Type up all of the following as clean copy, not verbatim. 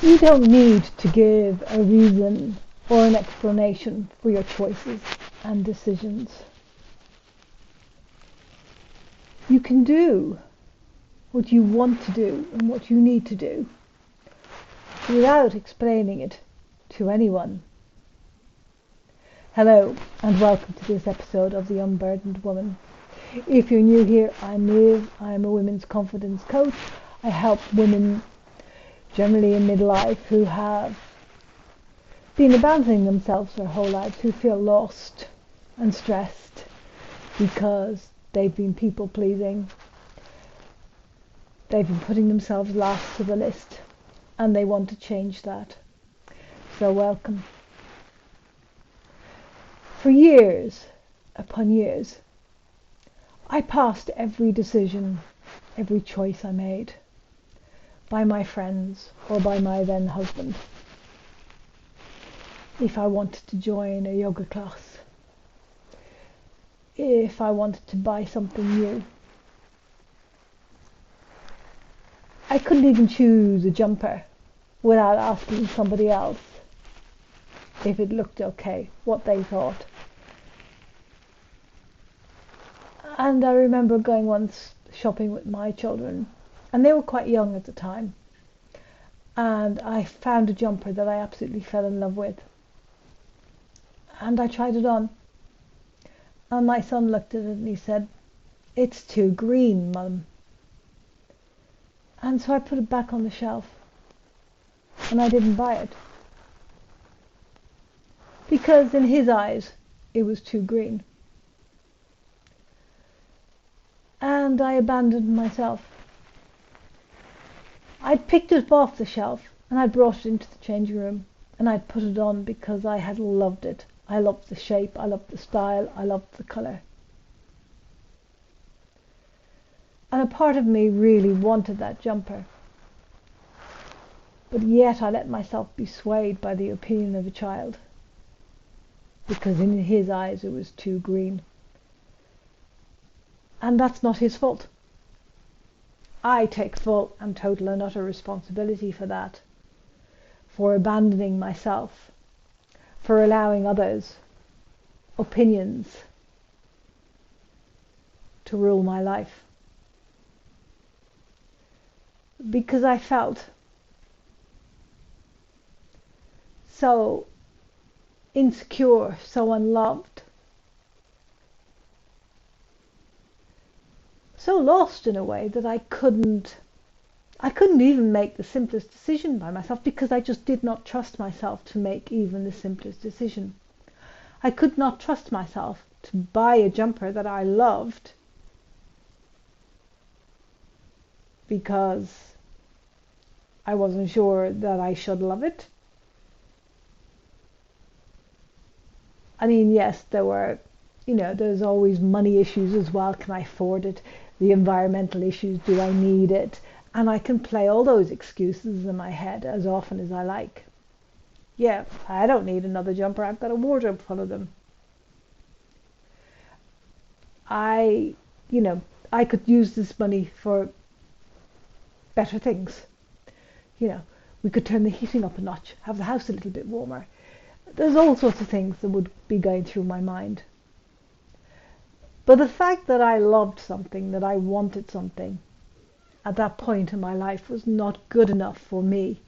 You don't need to give a reason or an explanation for your choices and decisions. You can do what you want to do and what you need to do without explaining it to anyone. Hello and welcome to this episode of The Unburdened Woman. If you're new here, I'm Liv. I'm a women's confidence coach. I help women generally in midlife who have been abandoning themselves their whole lives, who feel lost and stressed because they've been people pleasing. They've been putting themselves last to the list and they want to change that. So welcome. For years upon years, I passed every decision, every choice I made by my friends or by my then husband. If I wanted to join a yoga class, if I wanted to buy something new, I couldn't even choose a jumper without asking somebody else if it looked okay, what they thought. And I remember going once shopping with my children, and they were quite young at the time, and I found a jumper that I absolutely fell in love with, and I tried it on, and my son looked at it and he said, "It's too green, Mum." And so I put it back on the shelf and I didn't buy it because in his eyes it was too green. And I abandoned myself. I'd picked it off the shelf and I'd brought it into the changing room and I'd put it on because I had loved it. I loved the shape, I loved the style, I loved the colour. And a part of me really wanted that jumper. But yet I let myself be swayed by the opinion of a child because in his eyes it was too green. And that's not his fault. I take full and total and utter responsibility for that, for abandoning myself, for allowing others' opinions to rule my life. Because I felt so insecure, so unloved, so lost in a way that I couldn't even make the simplest decision by myself because I just did not trust myself to make even the simplest decision. I could not trust myself to buy a jumper that I loved because I wasn't sure that I should love it. I mean, yes, there's always money issues as well. Can I afford it? The environmental issues, do I need it? And I can play all those excuses in my head as often as I like. Yeah, I don't need another jumper. I've got a wardrobe full of them. I could use this money for better things. We could turn the heating up a notch, have the house a little bit warmer. There's all sorts of things that would be going through my mind. But the fact that I loved something, that I wanted something, at that point in my life was not good enough for me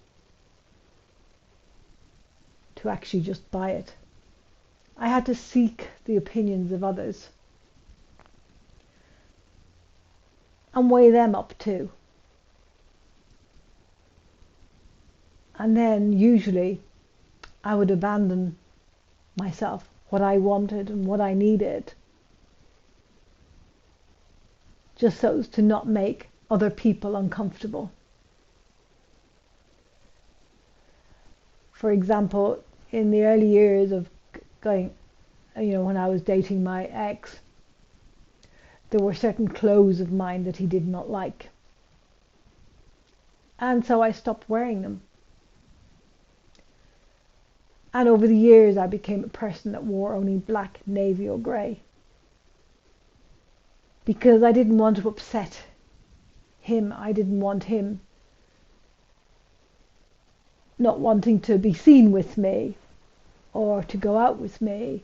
to actually just buy it. I had to seek the opinions of others and weigh them up too. And then usually I would abandon myself, what I wanted and what I needed, just so as to not make other people uncomfortable. For example, in the early years of when I was dating my ex, there were certain clothes of mine that he did not like. And so I stopped wearing them. And over the years I became a person that wore only black, navy or grey. Because I didn't want to upset him. I didn't want him not wanting to be seen with me or to go out with me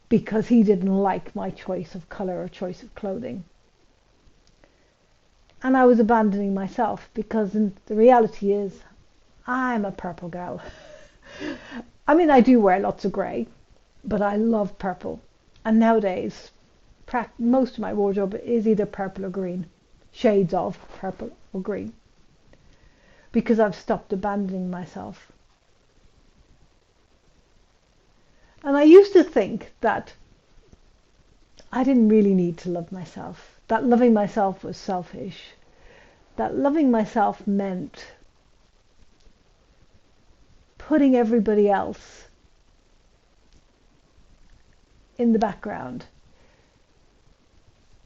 because he didn't like my choice of colour or choice of clothing. And I was abandoning myself, because the reality is I'm a purple girl. I mean, I do wear lots of grey, but I love purple. And nowadays, most of my wardrobe is either purple or green, shades of purple or green, because I've stopped abandoning myself. And I used to think that I didn't really need to love myself, that loving myself was selfish, that loving myself meant putting everybody else in the background,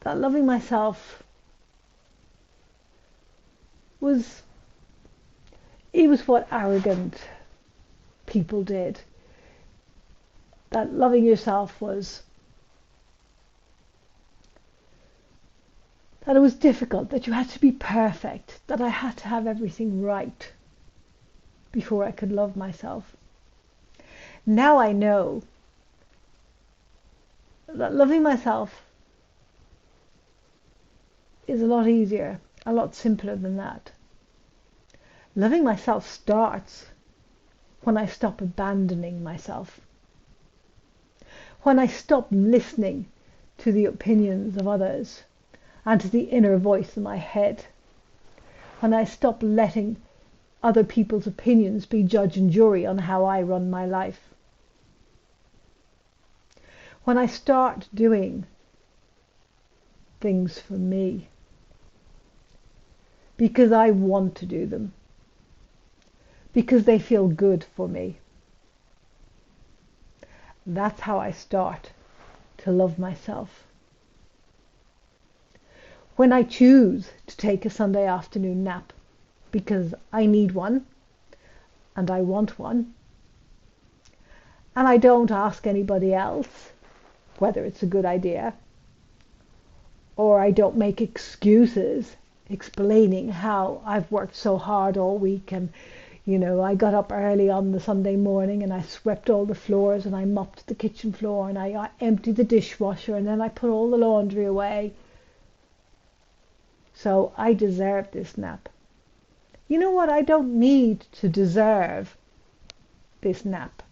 that loving myself was what arrogant people did, that loving yourself was that it was difficult, that you had to be perfect, that I had to have everything right before I could love myself. Now I know that loving myself is a lot easier, a lot simpler than that. Loving myself starts when I stop abandoning myself, when I stop listening to the opinions of others and to the inner voice in my head, when I stop letting other people's opinions be judge and jury on how I run my life, when I start doing things for me because I want to do them, because they feel good for me. That's how I start to love myself. When I choose to take a Sunday afternoon nap because I need one and I want one, and I don't ask anybody else whether it's a good idea, or I don't make excuses explaining how I've worked so hard all week, and I got up early on the Sunday morning and I swept all the floors and I mopped the kitchen floor and I emptied the dishwasher and then I put all the laundry away. So I deserve this nap. You know what? I don't need to deserve this nap.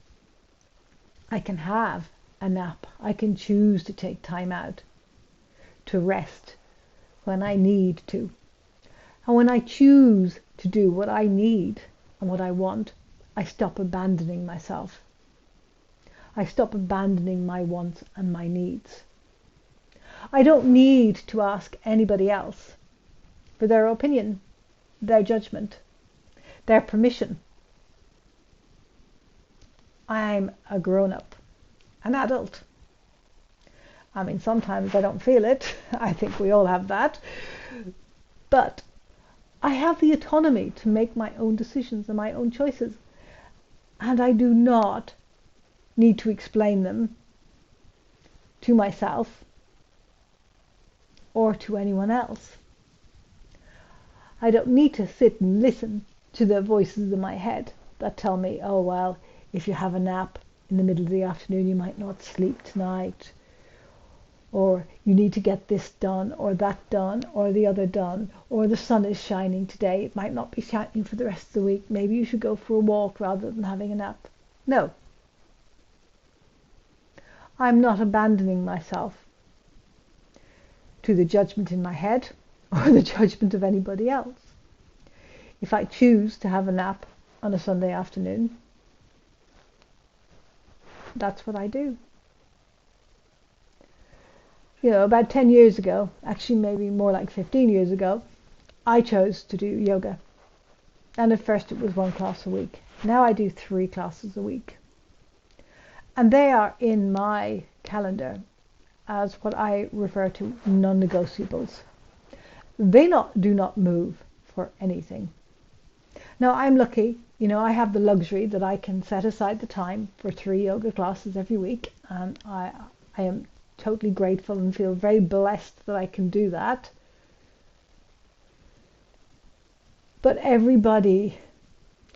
I can have a nap. I can choose to take time out to rest when I need to. And when I choose to do what I need and what I want, I stop abandoning myself. I stop abandoning my wants and my needs. I don't need to ask anybody else for their opinion, their judgment, their permission. I'm a grown-up, an adult. I mean, sometimes I don't feel it. I think we all have that. But I have the autonomy to make my own decisions and my own choices. And I do not need to explain them to myself or to anyone else. I don't need to sit and listen to the voices in my head that tell me, oh, well, if you have a nap in the middle of the afternoon, you might not sleep tonight. Or you need to get this done, or that done, or the other done, or the sun is shining today, it might not be shining for the rest of the week, maybe you should go for a walk rather than having a nap. No. I'm not abandoning myself to the judgment in my head or the judgment of anybody else. If I choose to have a nap on a Sunday afternoon, that's what I do. About 10 years ago, actually maybe more like 15 years ago, I chose to do yoga. And at first it was 1 class a week. Now I do 3 classes a week. And they are in my calendar as what I refer to non-negotiables. They do not move for anything. Now I'm lucky, I have the luxury that I can set aside the time for 3 yoga classes every week, and I am totally grateful and feel very blessed that I can do that. But everybody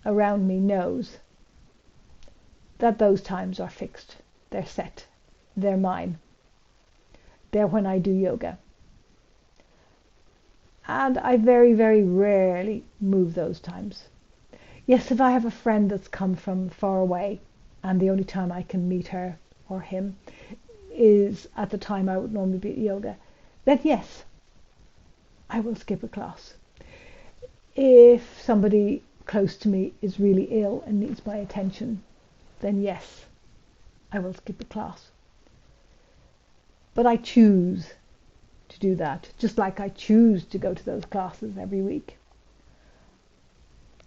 around me knows that those times are fixed. They're set. They're mine. They're when I do yoga. And I very, very rarely move those times. Yes, if I have a friend that's come from far away and the only time I can meet her or him is at the time I would normally be at yoga, then yes, I will skip a class. If somebody close to me is really ill and needs my attention, then yes, I will skip a class. But I choose to do that, just like I choose to go to those classes every week.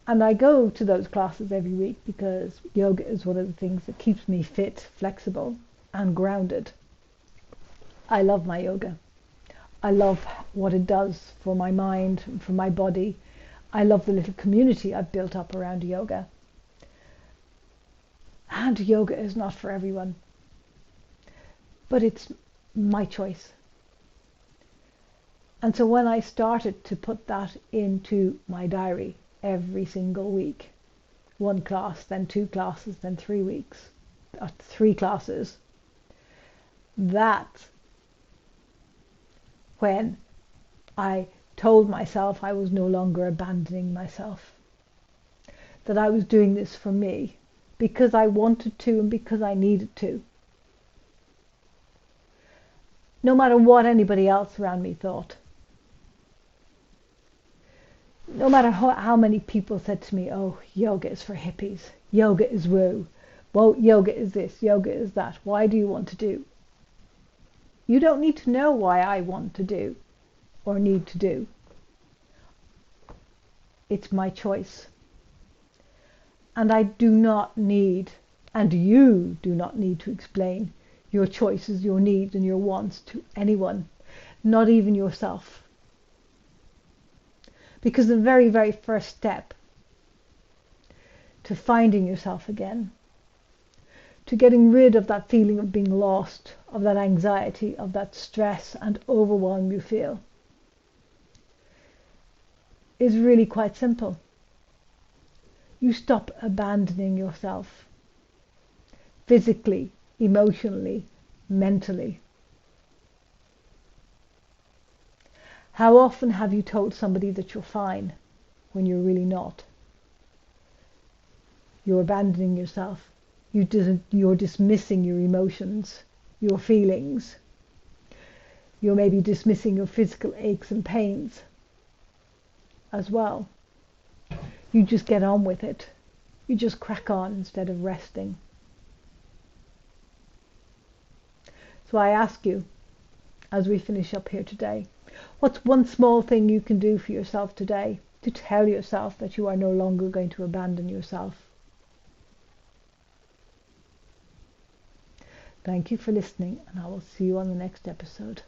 And I go to those classes every week because yoga is one of the things that keeps me fit, flexible, and grounded. I love my yoga. I love what it does for my mind and for my body. I love the little community I've built up around yoga. And yoga is not for everyone, but it's my choice. And so when I started to put that into my diary every single week, 1 class, then 2 classes, then 3 weeks, 3 classes, that's when I told myself I was no longer abandoning myself, that I was doing this for me because I wanted to and because I needed to, no matter what anybody else around me thought. No matter how many people said to me, oh, yoga is for hippies, yoga is woo, well, yoga is this, yoga is that, why do you want to do? You don't need to know why I want to do or need to do. It's my choice. And I do not need, and you do not need to explain your choices, your needs and your wants to anyone, not even yourself. Because the very, very first step to finding yourself again, to getting rid of that feeling of being lost, of that anxiety, of that stress and overwhelm you feel, is really quite simple. You stop abandoning yourself physically, emotionally, mentally. How often have you told somebody that you're fine when you're really not? You're abandoning yourself. You're dismissing your emotions, your feelings. You're maybe dismissing your physical aches and pains as well. You just get on with it. You just crack on instead of resting. So I ask you, as we finish up here today, what's one small thing you can do for yourself today to tell yourself that you are no longer going to abandon yourself? Thank you for listening, and I will see you on the next episode.